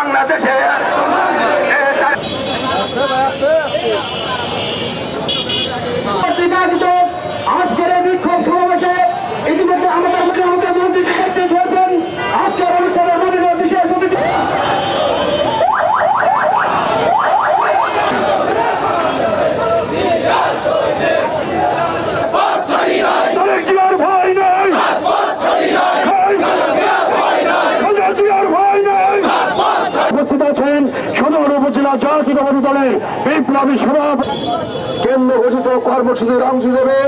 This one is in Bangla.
বাংলাদেশে আজকের এই বিক্ষোভ সমাবেশে ইতিমধ্যে আমাদের মন্ত্রী উপস্থিত হয়েছেন। আজকের অনুষ্ঠানের মাননীয় বিশেষ অতিথি উপস্থিত আছেন সদর উপজেলা জাতীয়তাবাদী দলের বিপ্লবী সভাপতি। কেন্দ্র ঘোষিত কর্মসূচির অংশ হিসেবে